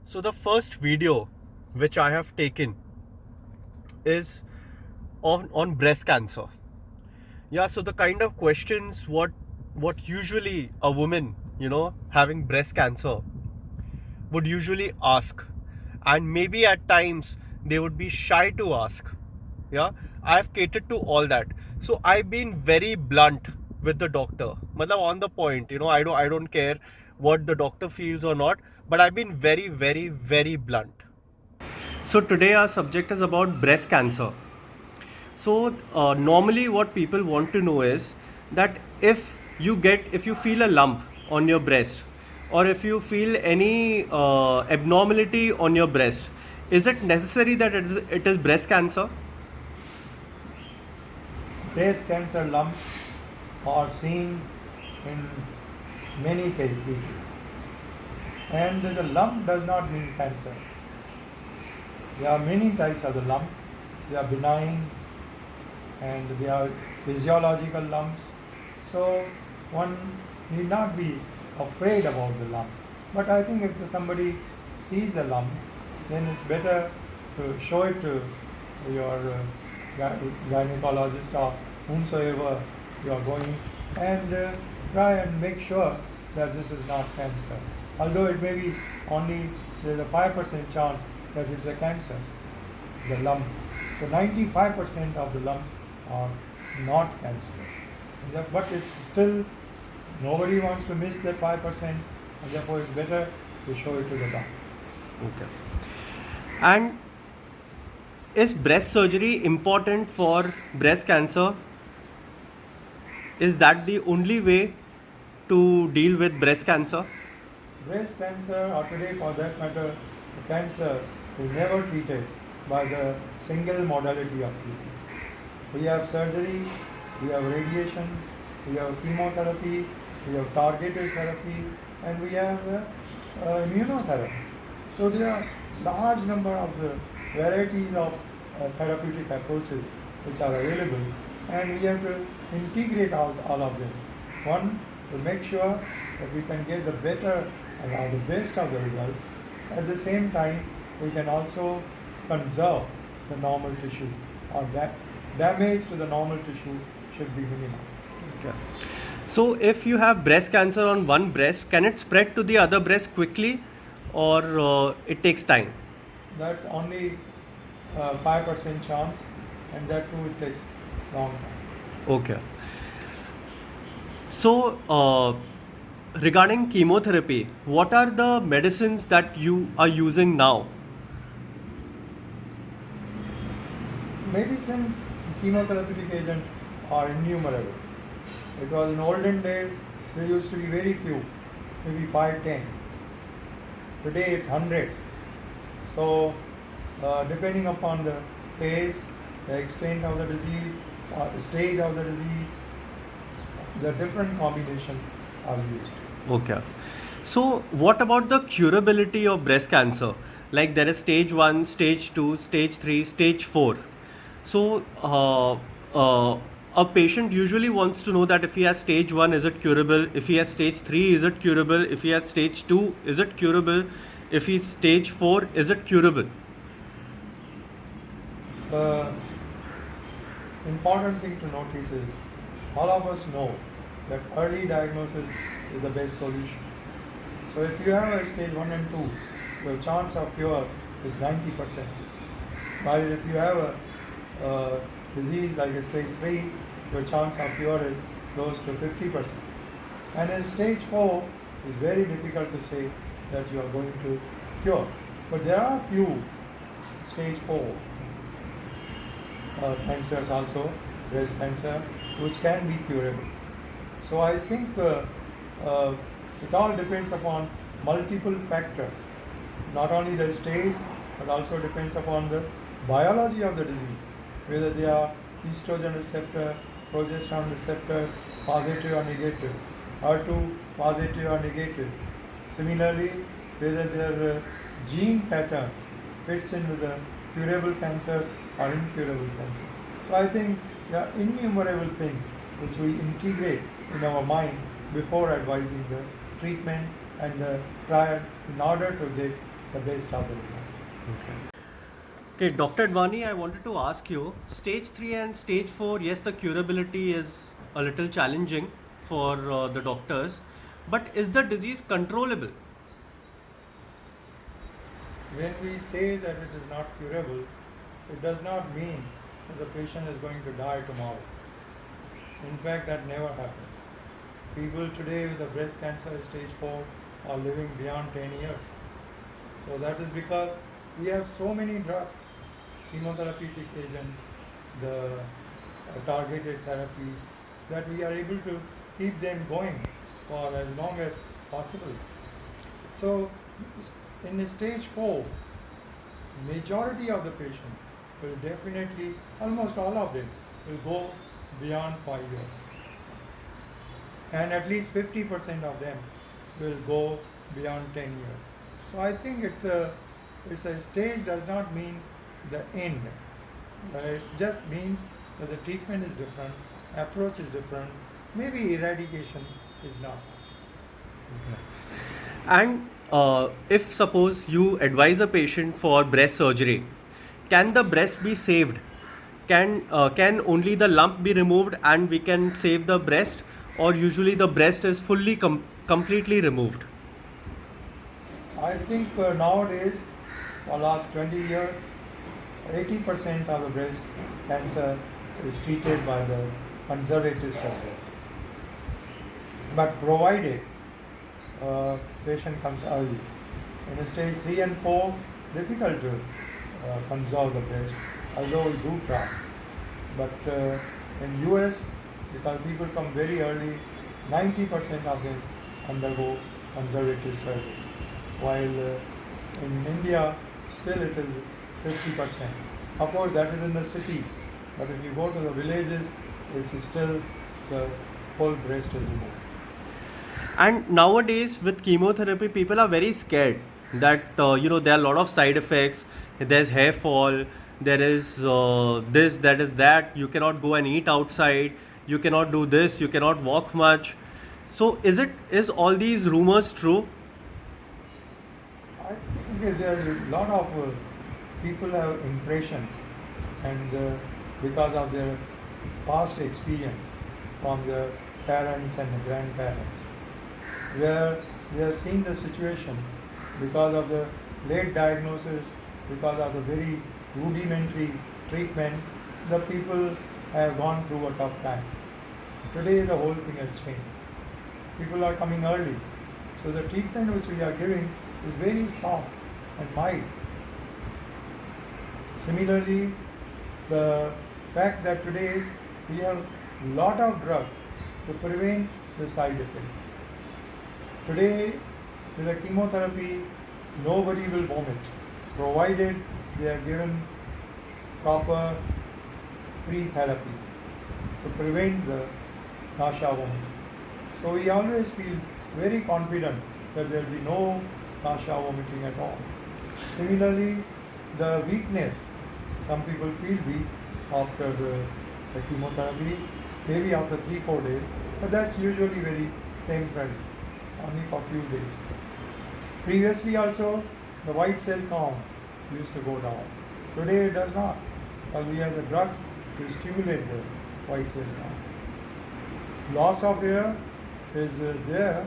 So the first video which I have taken is on breast cancer. Yeah, so the kind of questions what usually a woman, having breast cancer would usually ask, and maybe at times they would be shy to ask. Yeah, I've catered to all that. So I've been very blunt with the doctor. Matlab on the point, I don't care what the doctor feels or not, but I've been very, very, very blunt. So today our subject is about breast cancer. So normally what people want to know is that if you feel a lump on your breast, or if you feel any abnormality on your breast, is it necessary that it is breast cancer? Breast cancer lumps are seen in many people, and the lump does not mean cancer. There are many types of the lump. They are benign and they are physiological lumps. So one need not be afraid about the lump. But I think if somebody sees the lump, then it's better to show it to your gynecologist or whomsoever you are going, and try and make sure that this is not cancer. Although it may be only there's a 5% chance that it's a cancer, the lump. So 95% of the lumps are not cancerous. But it's still, nobody wants to miss that 5%, and therefore it's better to show it to the doctor. Okay. And is breast surgery important for breast cancer? Is that the only way to deal with breast cancer? Breast cancer, or today for that matter, the cancer is never treated by the single modality of treatment. We have surgery, we have radiation, we have chemotherapy, we have targeted therapy, and we have the immunotherapy. So there are large number of the varieties of therapeutic approaches which are available, and we have to integrate all of them. One, to make sure that we can get the better or the best of the results. At the same time, we can also conserve the normal tissue, or that damage to the normal tissue should be minimal. Okay. So if you have breast cancer on one breast, can it spread to the other breast quickly, or it takes time? That's only 5% chance, and that too it takes long time. Okay. So regarding chemotherapy, what are the medicines that you are using now? Medicines, chemotherapeutic agents are innumerable. It was in olden days, there used to be very few, maybe 5, 10. Today it's hundreds. So, depending upon the case, the extent of the disease, or the stage of the disease, the different combinations are used. Okay. So what about the curability of breast cancer? Like there is stage 1, stage 2, stage 3, stage 4. So a patient usually wants to know that if he has stage 1, is it curable? If he has stage 3, is it curable? If he has stage 2, is it curable? If he's stage 4, is it curable? The important thing to notice is all of us know that early diagnosis is the best solution. So if you have a stage 1 and 2, your chance of cure is 90%. While if you have a disease like a stage 3, your chance of cure is close to 50%. And in stage 4, it's very difficult to say that you are going to cure. But there are few stage 4 cancers also, breast cancer, which can be curable. So I think it all depends upon multiple factors, not only the stage, but also depends upon the biology of the disease, whether they are estrogen receptor, progesterone receptors, positive or negative, HER2 positive or negative. Similarly, whether their gene pattern fits in with the curable cancers or incurable cancers. So I think there are innumerable things which we integrate in our mind before advising the treatment and the trial in order to get the best of the results. Okay, Dr. Advani, I wanted to ask you, stage 3 and stage 4, yes, the curability is a little challenging for the doctors, but is the disease controllable? When we say that it is not curable, it does not mean that the patient is going to die tomorrow. In fact, that never happens. People today with a breast cancer stage 4 are living beyond 10 years. So that is because we have so many drugs, chemotherapeutic agents, the targeted therapies, that we are able to keep them going for as long as possible. So in stage 4, majority of the patient will definitely, almost all of them, will go beyond 5 years. And at least 50% of them will go beyond 10 years. So I think it's a stage does not mean the end. It just means that the treatment is different, approach is different, maybe eradication is not possible. And if suppose you advise a patient for breast surgery, can the breast be saved? Can only the lump be removed and we can save the breast, or usually the breast is fully completely removed? I think nowadays, for last 20 years, 80% of the breast cancer is treated by the conservative surgery. But provided patient comes early. In stage 3 and 4, difficult to conserve the breast, although we do try. But in US, because people come very early, 90% of them undergo conservative surgery. While in India, still it is 50%. Of course, that is in the cities. But if you go to the villages, it's still the whole breast is removed. And nowadays with chemotherapy, people are very scared that there are a lot of side effects. There's hair fall. There is this, that is that. You cannot go and eat outside. You cannot do this. You cannot walk much. So is all these rumors true? I think there's a lot of people have impression, and because of their past experience from their parents and the grandparents, where they have seen the situation because of the late diagnosis, because of the very rudimentary treatment, the people have gone through a tough time. Today the whole thing has changed. People are coming early. So the treatment which we are giving is very soft and mild. Similarly, the fact that today we have a lot of drugs to prevent the side effects. Today, with the chemotherapy, nobody will vomit, provided they are given proper pre-therapy to prevent the nausea vomiting. So we always feel very confident that there will be no nausea vomiting at all. Similarly, the weakness, some people feel weak after the chemotherapy, maybe after 3-4 days, but that's usually very temporary, only for a few days. Previously also, the white cell count used to go down. Today it does not, because we have the drugs to stimulate the white cell count. Loss of hair is there,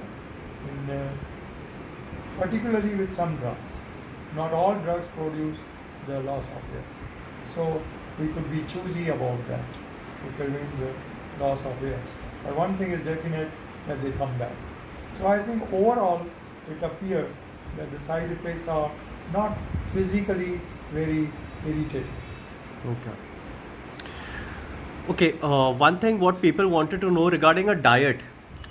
particularly with some drugs. Not all drugs produce the loss of hairs. So we could be choosy about that to prevent the loss of hair. But one thing is definite, that they come back. So I think overall it appears that the side effects are not physically very irritating. Okay, one thing what people wanted to know regarding a diet,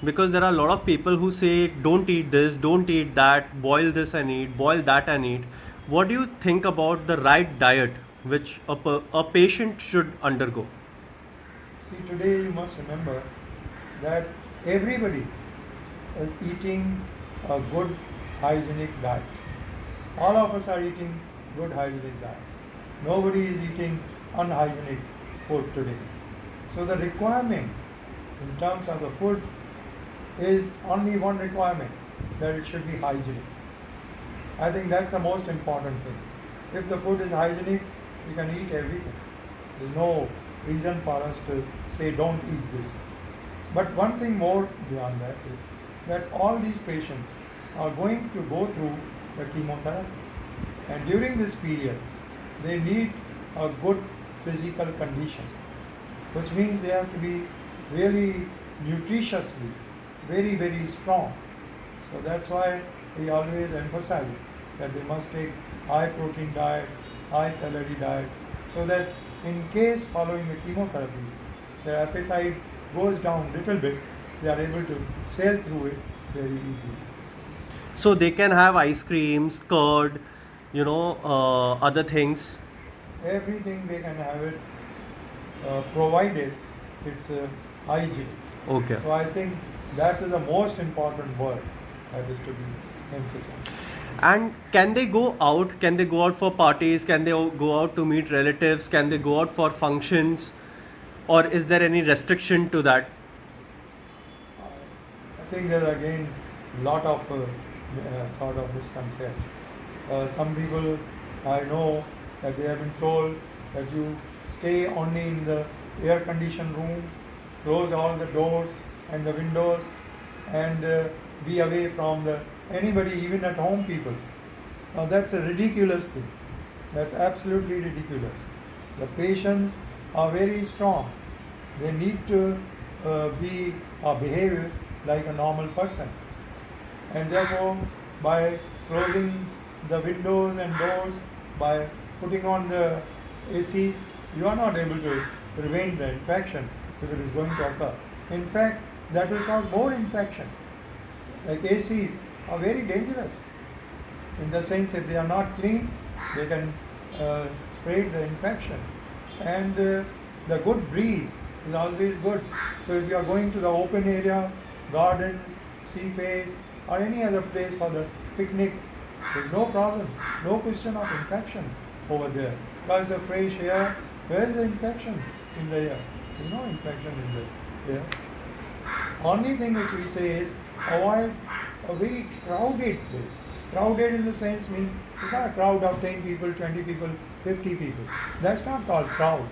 because there are a lot of people who say don't eat this, don't eat that, boil this and eat, boil that and eat. What do you think about the right diet which a patient should undergo? See, today you must remember that everybody is eating a good hygienic diet. All of us are eating good hygienic diet. Nobody is eating unhygienic food today. So the requirement in terms of the food is only one requirement, that it should be hygienic. I think that's the most important thing. If the food is hygienic, we can eat everything. There's no reason for us to say don't eat this. But one thing more beyond that is that all these patients are going to go through the chemotherapy. And during this period, they need a good physical condition, which means they have to be really nutritiously very, very strong. So that's why we always emphasize that they must take high protein diet, high calorie diet, so that in case following the chemotherapy, their appetite goes down little bit, they are able to sail through it very easily. So they can have ice creams, curd, other things. Everything they can have it, provided it's hygienic. Okay. So I think that is the most important word that is to be emphasized. And can they go out? Can they go out for parties? Can they go out to meet relatives? Can they go out for functions? Or is there any restriction to that? I think there's again lot of sort of misconception. Some people I know that they have been told that you stay only in the air conditioned room, close all the doors and the windows, and be away from the anybody, even at home people. Now that's a ridiculous thing. That's absolutely ridiculous. The patients are very strong. They need to be or behave like a normal person. And therefore, by closing the windows and doors, by putting on the ACs, you are not able to prevent the infection if it is going to occur. In fact, that will cause more infection. Like ACs are very dangerous. In the sense, if they are not clean, they can spread the infection. And the good breeze is always good. So if you are going to the open area, gardens, sea face, or any other place for the picnic, there's no problem, no question of infection over there. Because the fresh air, where is the infection in the air? There's no infection in the air. Only thing which we say is avoid a very crowded place. Crowded in the sense means it's not a crowd of 10 people, 20 people, 50 people. That's not called crowd.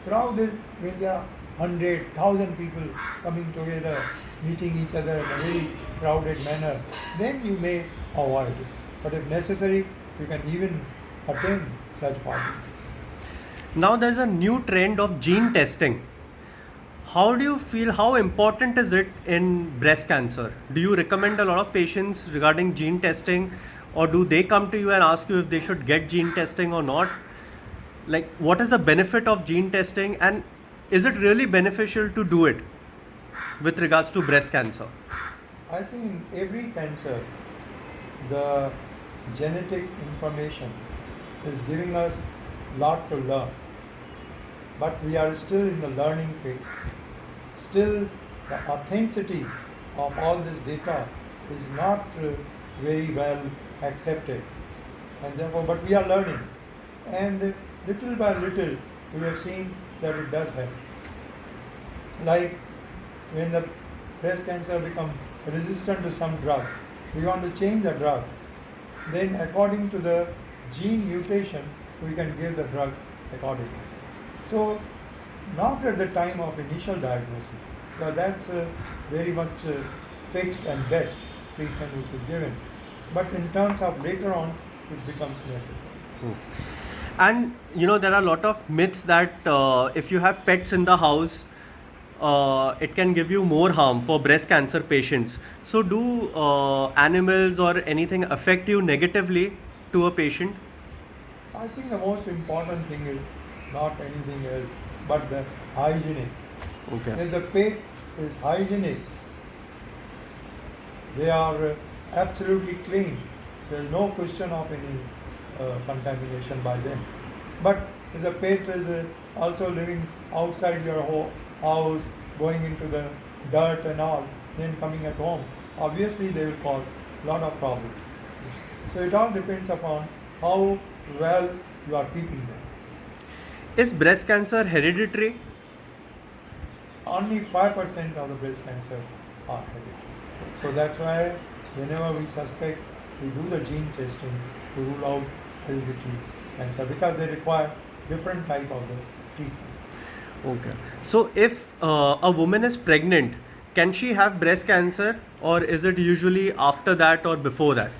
Crowd is when there are 100, 1,000 people coming together, meeting each other in a very crowded manner. Then you may avoid it. But if necessary, you can even attend such parties. Now there's a new trend of gene testing. How do you feel? How important is it in breast cancer? Do you recommend a lot of patients regarding gene testing, or do they come to you and ask you if they should get gene testing or not? Like, what is the benefit of gene testing, and is it really beneficial to do it with regards to breast cancer? I think in every cancer, the genetic information is giving us a lot to learn. But we are still in the learning phase. Still, the authenticity of all this data is not very well accepted. And therefore, but we are learning. And little by little, we have seen that it does help. Like when the breast cancer becomes resistant to some drug, we want to change the drug. Then according to the gene mutation, we can give the drug accordingly. So not at the time of initial diagnosis, because that's very much fixed and best treatment which is given. But in terms of later on, it becomes necessary. And there are a lot of myths that if you have pets in the house, it can give you more harm for breast cancer patients. So do animals or anything affect you negatively to a patient? I think the most important thing is not anything else but the hygienic. Okay. If the pet is hygienic, they are absolutely clean. There is no question of any contamination by them. But if the pet is also living outside your house, going into the dirt and all, then coming at home, obviously they will cause a lot of problems. So it all depends upon how well you are keeping them. Is breast cancer hereditary? Only 5% of the breast cancers are hereditary. So that's why whenever we suspect we do the gene testing to rule out hereditary cancer because they require different type of the treatment. Okay. So if a woman is pregnant, can she have breast cancer, or is it usually after that or before that?